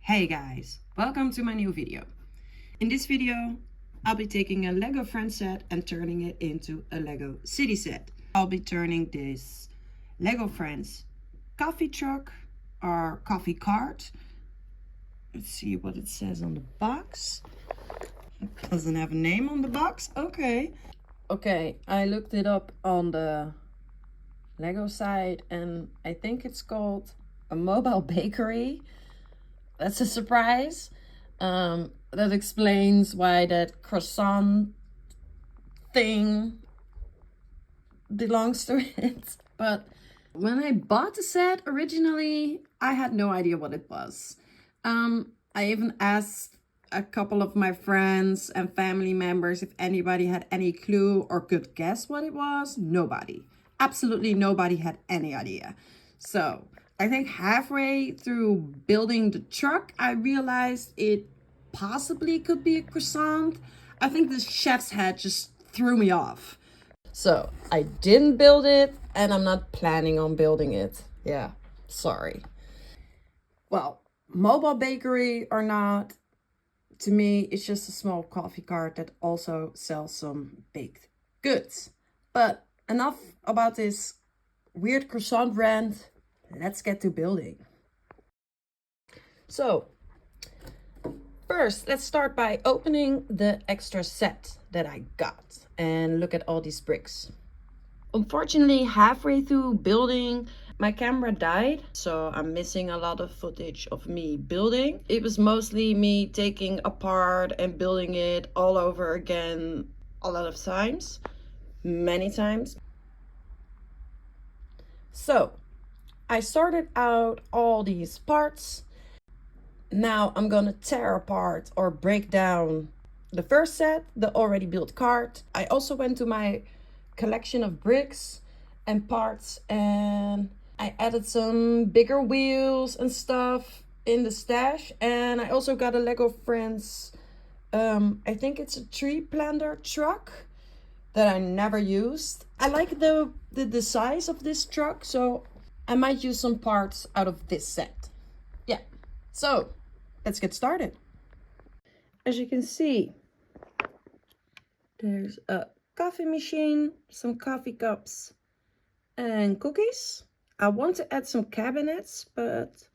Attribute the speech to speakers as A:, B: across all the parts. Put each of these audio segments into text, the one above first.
A: Hey guys, welcome to my new video. In this video, I'll be taking a Lego Friends set and turning it into a Lego City set. I'll be turning this Lego Friends coffee truck or coffee cart. Let's see what it says on the box. It doesn't have a name on the box. Okay, I looked it up on the Lego site and I think it's called a mobile bakery. That's a surprise. That explains why that croissant thing belongs to it. But when I bought the set originally, I had no idea what it was. I even asked a couple of my friends and family members if anybody had any clue or could guess what it was. Nobody. Absolutely nobody had any idea. So I think halfway through building the truck, I realized it possibly could be a croissant. I think the chef's hat just threw me off. So I didn't build it and I'm not planning on building it. Yeah, sorry. Well, mobile bakery or not, to me, it's just a small coffee cart that also sells some baked goods. But enough about this weird croissant brand. Let's get to building. So first, let's start by opening the extra set that I got and look at all these bricks. Unfortunately, halfway through building, my camera died, so I'm missing a lot of footage of me building. It was mostly me taking apart and building it all over again a lot of times, many times. So I sorted out all these parts. Now I'm gonna tear apart or break down the first set, the already built cart. I also went to my collection of bricks and parts and I added some bigger wheels and stuff in the stash. And I also got a Lego Friends, I think it's a tree planter truck that I never used. I like the size of this truck, so I might use some parts out of this set. Yeah, so let's get started. As you can see, there's a coffee machine, some coffee cups and cookies. I want to add some cabinets, but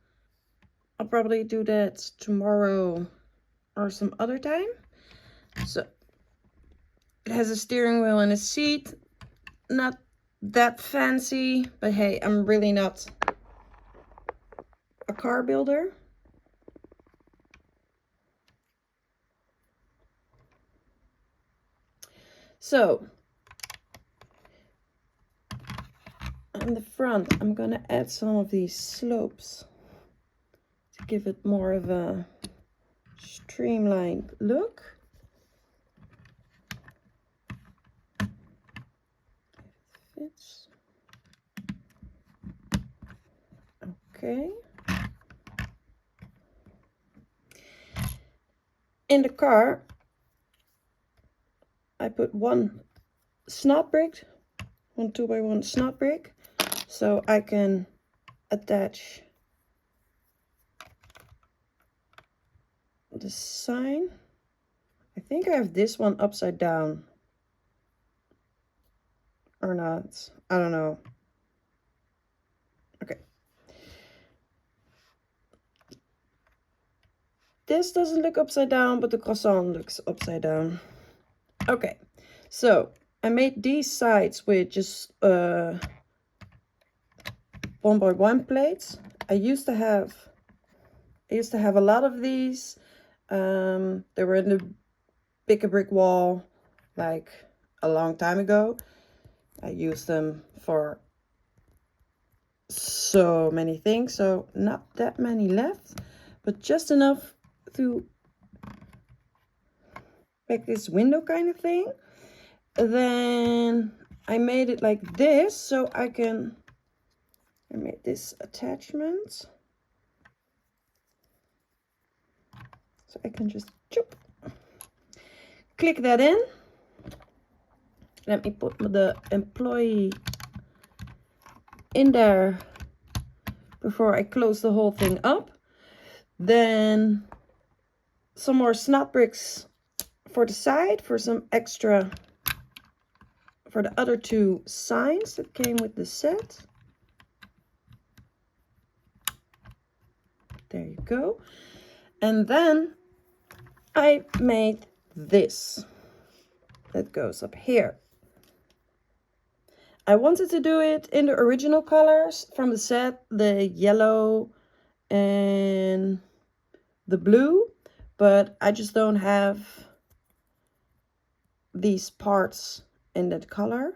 A: I'll probably do that tomorrow or some other time. So it has a steering wheel and a seat. Not that fancy, but hey, I'm really not a car builder. So on the front, I'm gonna add some of these slopes to give it more of a streamlined look. Fits. Okay. In the car, I put one snot brick, one 2x1 snot brick, so I can attach the sign. I think I have this one upside down or not. I don't know. Okay. This doesn't look upside down, but the croissant looks upside down. Okay, so I made these sides with just 1x1 plates. I used to have a lot of these. They were in the Pick a Brick Wall like a long time ago. I used them for so many things, so not that many left, but just enough to make this window kind of thing. Then I made it like this so I made this attachment so I can just click that in. Let me put the employee in there before I close the whole thing up. Then some more snot bricks for the side for some extra for the other two signs that came with the set. There you go. And then I made this that goes up here. I wanted to do it in the original colors from the set, the yellow and the blue, but I just don't have these parts in that color.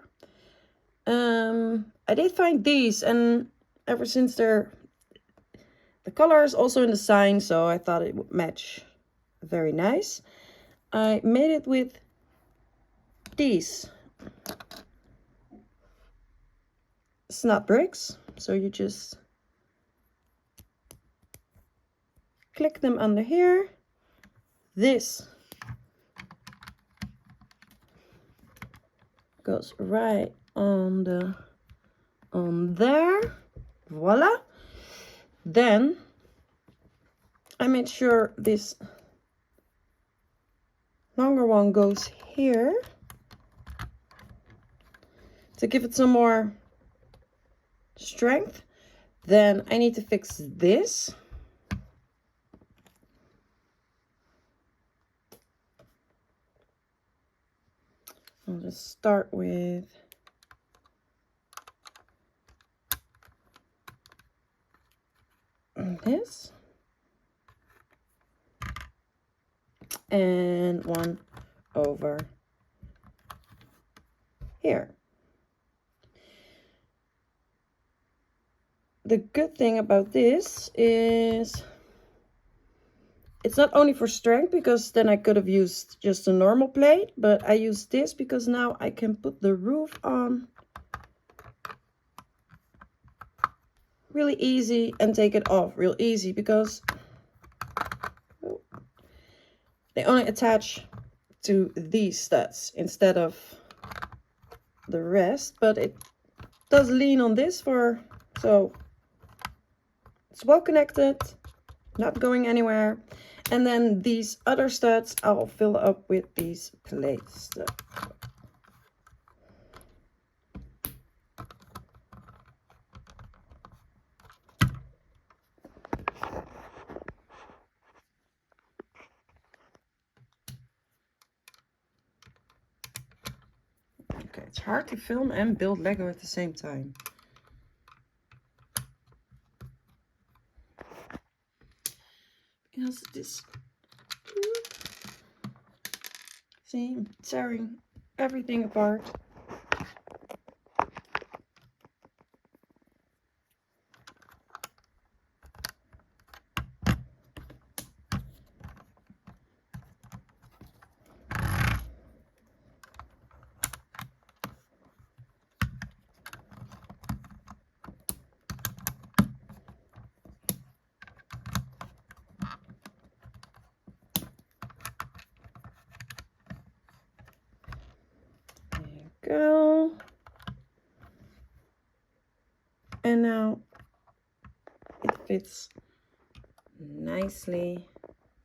A: I did find these, and ever since the color is also in the sign, so I thought it would match very nice. I made it with these snot bricks, so you just click them under here. This goes right on there. Voila. Then I made sure this longer one goes here to give it some more strength. Then I need to fix this. I'll just start with this and one over here. The good thing about this is it's not only for strength, because then I could have used just a normal plate, but I use this because now I can put the roof on really easy and take it off real easy, because they only attach to these studs instead of the rest, but it does lean on this so it's well connected, not going anywhere. And then these other studs I'll fill up with these plates. Okay, it's hard to film and build Lego at the same time. Because this, see, I'm tearing everything apart. Go. And now it fits nicely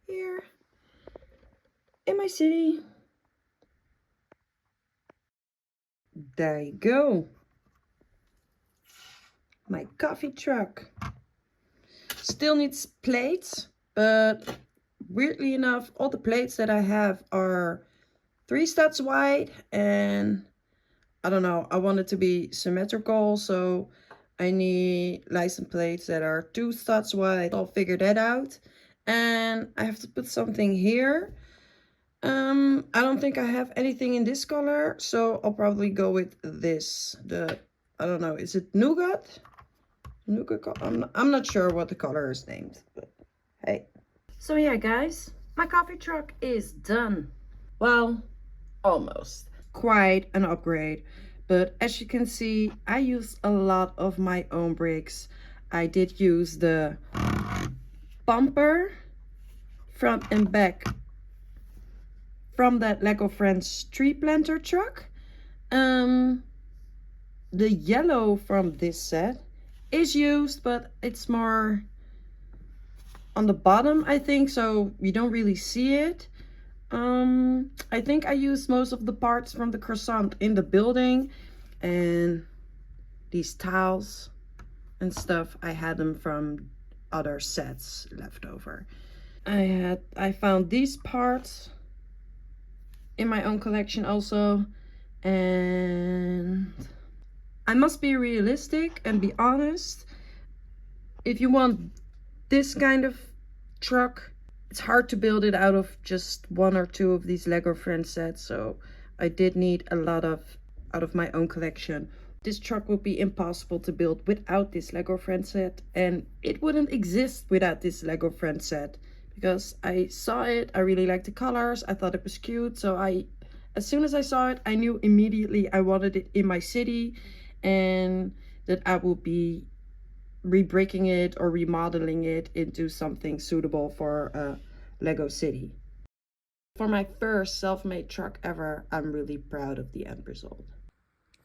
A: here in my city. There you go. My coffee truck. Still needs plates, but weirdly enough, all the plates that I have are 3 studs wide, and I don't know, I want it to be symmetrical, so I need license plates that are 2 studs wide. I'll figure that out. And I have to put something here. I don't think I have anything in this color, so I'll probably go with this. I don't know, is it nougat? Nougat, I'm not sure what the color is named, but hey. So yeah, guys, my coffee truck is done. Well, almost. Quite an upgrade, but as you can see, I used a lot of my own bricks. I did use the bumper front and back from that Lego Friends tree planter truck. The yellow from this set is used, but it's more on the bottom, I think, so you don't really see it. I think I used most of the parts from the croissant in the building, and these tiles and stuff, I had them from other sets left over. I found these parts in my own collection also, and I must be realistic and be honest. If you want this kind of truck, it's hard to build it out of just one or two of these Lego Friends sets, so I did need a lot out of my own collection. This truck would be impossible to build without this Lego Friends set, and it wouldn't exist without this Lego Friends set, because I saw it, I really liked the colors, I thought it was cute, so as soon as I saw it, I knew immediately I wanted it in my city, and that I will be re-breaking it or remodeling it into something suitable for a Lego city. For my first self-made truck ever, I'm really proud of the end result.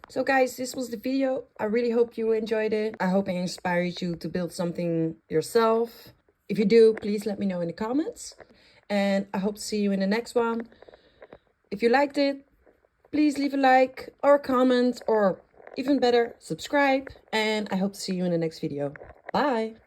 A: So guys, this was the video. I really hope you enjoyed it. I hope it inspired you to build something yourself. If you do, please let me know in the comments. And I hope to see you in the next one. If you liked it, please leave a like or a comment, or even better, subscribe. And I hope to see you in the next video. Bye!